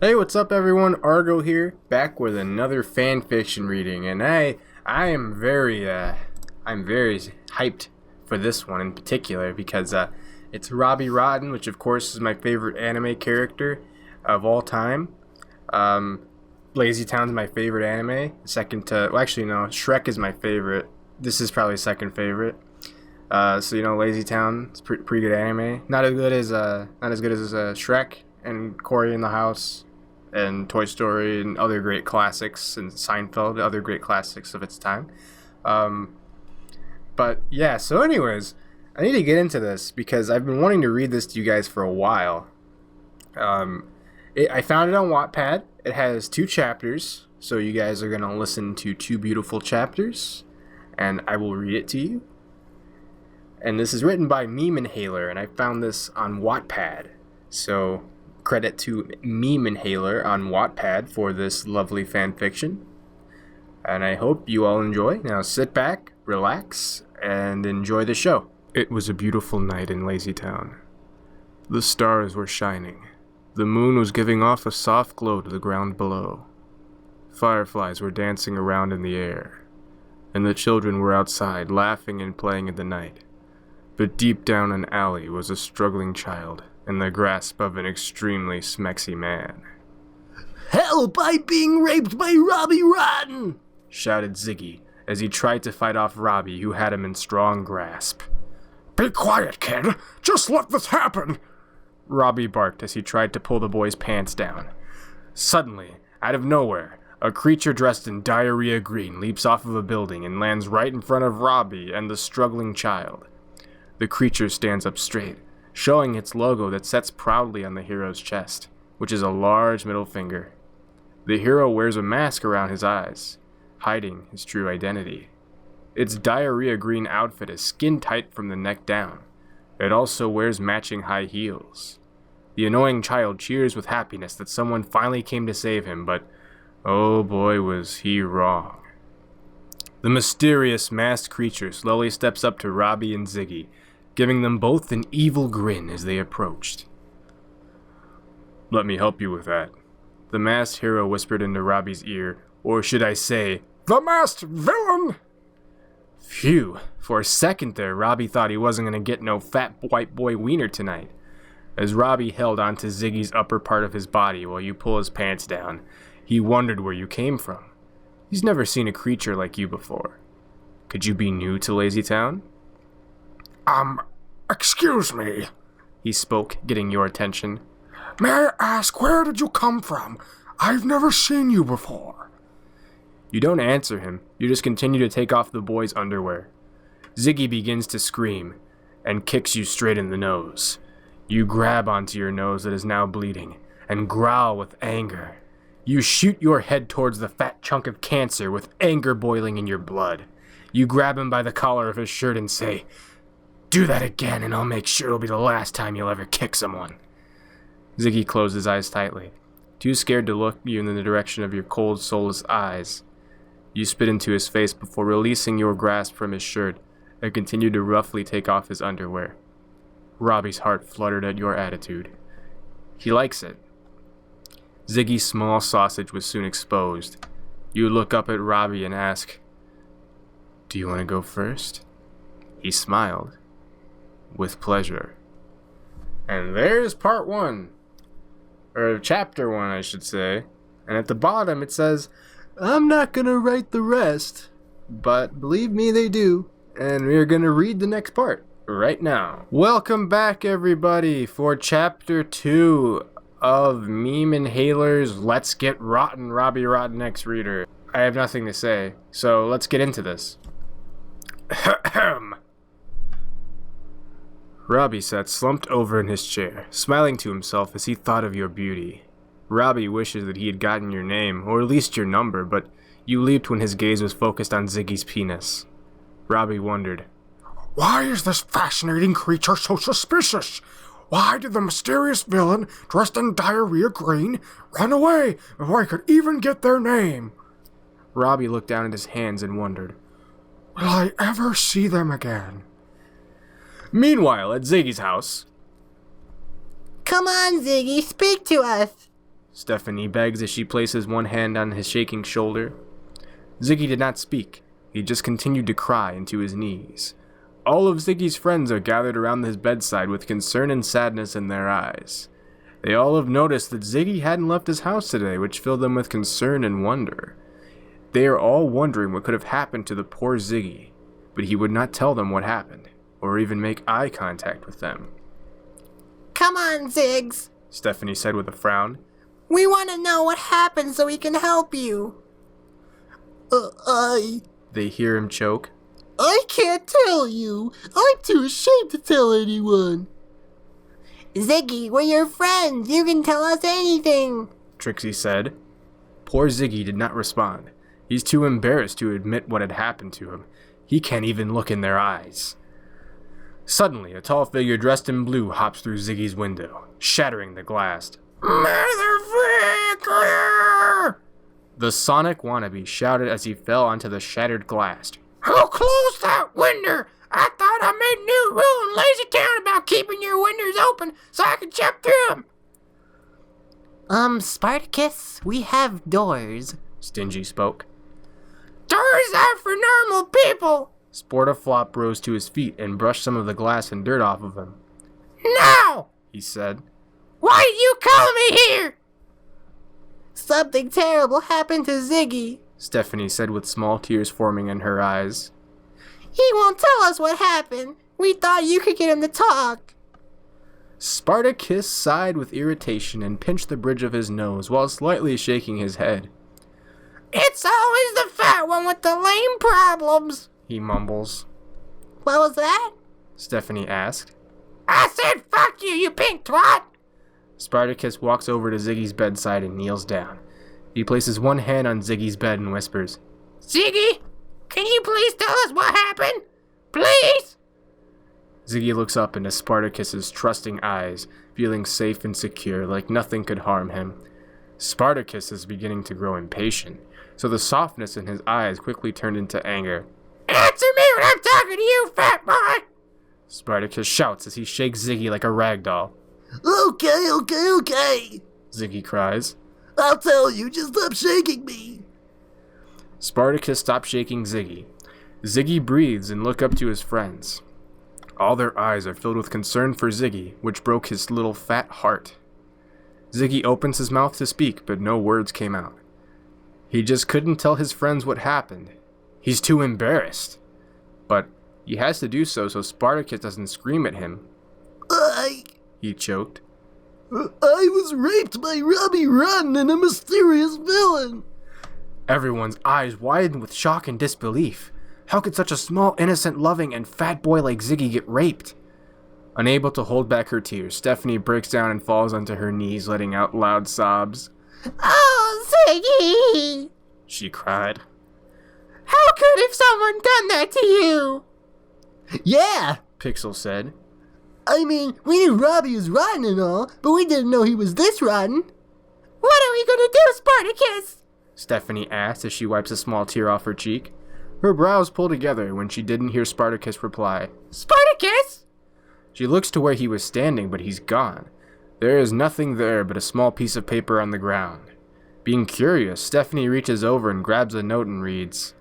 Hey, what's up everyone? Argo here, back with another fan fiction reading, and I'm very hyped for this one in particular because it's Robbie Rotten, which of course is my favorite anime character of all time. Lazy Town's my favorite anime. Second to, well, actually no, Shrek is my favorite. This is probably second favorite. So Lazy Town is pretty good anime. Not as good as Shrek and Cory in the House and Toy Story and other great classics, and Seinfeld, other great classics of its time. But yeah, so anyways, I need to get into this because I've been wanting to read this to you guys for a while. I found it on WattPad. It has 2 chapters, so you guys are going to listen to 2 beautiful chapters, and I will read it to you. And this is written by memeinhaler, and I found this on WattPad. So credit to memeinhaler on WattPad for this lovely fan fiction. And I hope you all enjoy. Now sit back, relax, and enjoy the show. It was a beautiful night in Lazy Town. The stars were shining. The moon was giving off a soft glow to the ground below. Fireflies were dancing around in the air, and the children were outside laughing and playing in the night. But deep down an alley was a struggling child in the grasp of an extremely smexy man. "Help! I'm being raped by Robbie Rotten!" shouted Ziggy as he tried to fight off Robbie, who had him in strong grasp. "Be quiet, kid! Just let this happen!" Robbie barked as he tried to pull the boy's pants down. Suddenly, out of nowhere, a creature dressed in diarrhea green leaps off of a building and lands right in front of Robbie and the struggling child. The creature stands up straight, showing its logo that sets proudly on the hero's chest, which is a large middle finger. The hero wears a mask around his eyes, hiding his true identity. Its diarrhea green outfit is skin tight from the neck down. It also wears matching high heels. The annoying child cheers with happiness that someone finally came to save him, but oh boy was he wrong. The mysterious masked creature slowly steps up to Robbie and Ziggy, giving them both an evil grin as they approached. "Let me help you with that," the masked hero whispered into Robbie's ear, or should I say, "The masked villain!" Phew, for a second there, Robbie thought he wasn't going to get no fat white boy wiener tonight. As Robbie held onto Ziggy's upper part of his body while you pull his pants down, he wondered where you came from. He's never seen a creature like you before. Could you be new to Lazy Town? Excuse me," he spoke, getting your attention. "May I ask, where did you come from? I've never seen you before." You don't answer him, you just continue to take off the boy's underwear. Ziggy begins to scream, and kicks you straight in the nose. You grab onto your nose that is now bleeding, and growl with anger. You shoot your head towards the fat chunk of cancer with anger boiling in your blood. You grab him by the collar of his shirt and say, "Do that again and I'll make sure it'll be the last time you'll ever kick someone." Ziggy closed his eyes tightly, too scared to look you in the direction of your cold, soulless eyes. You spit into his face before releasing your grasp from his shirt and continued to roughly take off his underwear. Robbie's heart fluttered at your attitude. He likes it. Ziggy's small sausage was soon exposed. You look up at Robbie and ask, "Do you want to go first?" He smiled. With pleasure. And there's part 1. Or chapter 1, I should say. And at the bottom it says, "I'm not gonna write the rest." But believe me, they do. And we're gonna read the next part right now. Welcome back, everybody, for chapter 2 of memeinhaler's Let's Get Rotten, Robbie Rotten X Reader. I have nothing to say, so let's get into this. Robbie sat slumped over in his chair, smiling to himself as he thought of your beauty. Robbie wishes that he had gotten your name, or at least your number, but you leaped when his gaze was focused on Ziggy's penis. Robbie wondered, "Why is this fascinating creature so suspicious? Why did the mysterious villain, dressed in diarrhea green, run away before I could even get their name?" Robbie looked down at his hands and wondered, "Will I ever see them again?" Meanwhile, at Ziggy's house, "Come on, Ziggy, speak to us." Stephanie begs as she places one hand on his shaking shoulder. Ziggy did not speak. He just continued to cry into his knees. All of Ziggy's friends are gathered around his bedside with concern and sadness in their eyes. They all have noticed that Ziggy hadn't left his house today, which filled them with concern and wonder. They are all wondering what could have happened to the poor Ziggy, but he would not tell them what happened, or even make eye contact with them. Come on, Ziggs. Stephanie said with a frown. We want to know what happened so we can help you. They hear him choke. I can't tell you. I'm too ashamed to tell anyone. Ziggy, we're your friends. You can tell us anything, Trixie said. Poor Ziggy did not respond. He's too embarrassed to admit what had happened to him. He can't even look in their eyes. Suddenly, a tall figure dressed in blue hops through Ziggy's window, shattering the glass. Motherfucker! The Sonic wannabe shouted as he fell onto the shattered glass. Who closed that window? I thought I made a new rule in Lazy Town about keeping your windows open so I could check through them. Spartacus, we have doors. Stingy spoke. Doors are for normal people. Sportaflop rose to his feet and brushed some of the glass and dirt off of him. Now, he said. Why did you call me here? Something terrible happened to Ziggy, Stephanie said with small tears forming in her eyes. He won't tell us what happened. We thought you could get him to talk. Spartacus sighed with irritation and pinched the bridge of his nose while slightly shaking his head. It's always the fat one with the lame problems, he mumbles. What was that? Stephanie asked. I said fuck you, you pink twat! Spartacus walks over to Ziggy's bedside and kneels down. He places one hand on Ziggy's bed and whispers, Ziggy, can you please tell us what happened? Please? Ziggy looks up into Spartacus's trusting eyes, feeling safe and secure, like nothing could harm him. Spartacus is beginning to grow impatient, so the softness in his eyes quickly turned into anger. Answer me when I'm talking to you, fat boy! Spartacus shouts as he shakes Ziggy like a rag doll. Okay, Ziggy cries. I'll tell you, just stop shaking me. Spartacus stops shaking Ziggy. Ziggy breathes and looks up to his friends. All their eyes are filled with concern for Ziggy, which broke his little fat heart. Ziggy opens his mouth to speak, but no words came out. He just couldn't tell his friends what happened. He's too embarrassed. But he has to do so Spartacus doesn't scream at him. He choked. I was raped by Robbie Rotten and a mysterious villain. Everyone's eyes widened with shock and disbelief. How could such a small, innocent, loving, and fat boy like Ziggy get raped? Unable to hold back her tears, Stephanie breaks down and falls onto her knees, letting out loud sobs. Oh, Ziggy! She cried. How could have someone done that to you? Yeah, Pixel said. I mean, we knew Robbie was rotten and all, but we didn't know he was this rotten. What are we gonna do, Spartacus? Stephanie asked as she wipes a small tear off her cheek. Her brows pull together when she didn't hear Spartacus reply. Spartacus? She looks to where he was standing, but he's gone. There is nothing there but a small piece of paper on the ground. Being curious, Stephanie reaches over and grabs a note and reads,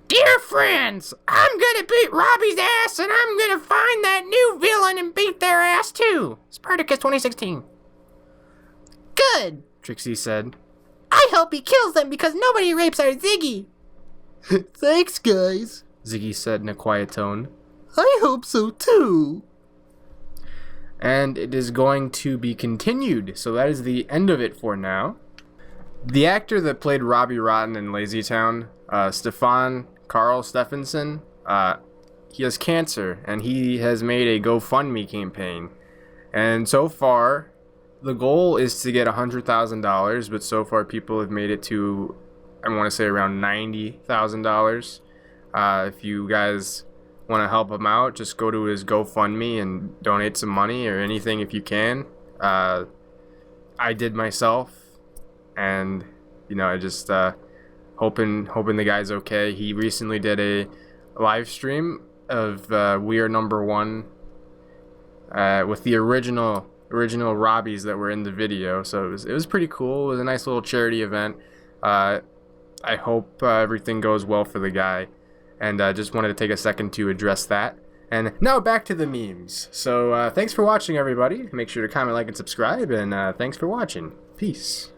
Dear friends, I'm gonna beat Robbie's ass and I'm gonna find that new villain and beat their ass too. Spartacus 2016. Good, Trixie said. I hope he kills them because nobody rapes our Ziggy. Thanks, guys, Ziggy said in a quiet tone. I hope so too. And it is going to be continued, so that is the end of it for now. The actor that played Robbie Rotten in Lazy Town, Stefan Carl Stephenson, he has cancer, and he has made a GoFundMe campaign. And so far, the goal is to get $100,000, but so far people have made it to, I want to say, around $90,000. If you guys want to help him out, just go to his GoFundMe and donate some money or anything if you can. I did myself, and I just hoping the guy's okay. He recently did a live stream of We Are Number One with the original original Robbies that were in the video. So it was pretty cool. It was a nice little charity event. I hope everything goes well for the guy. And just wanted to take a second to address that. And now back to the memes. So thanks for watching, everybody. Make sure to comment, like, and subscribe. And thanks for watching. Peace.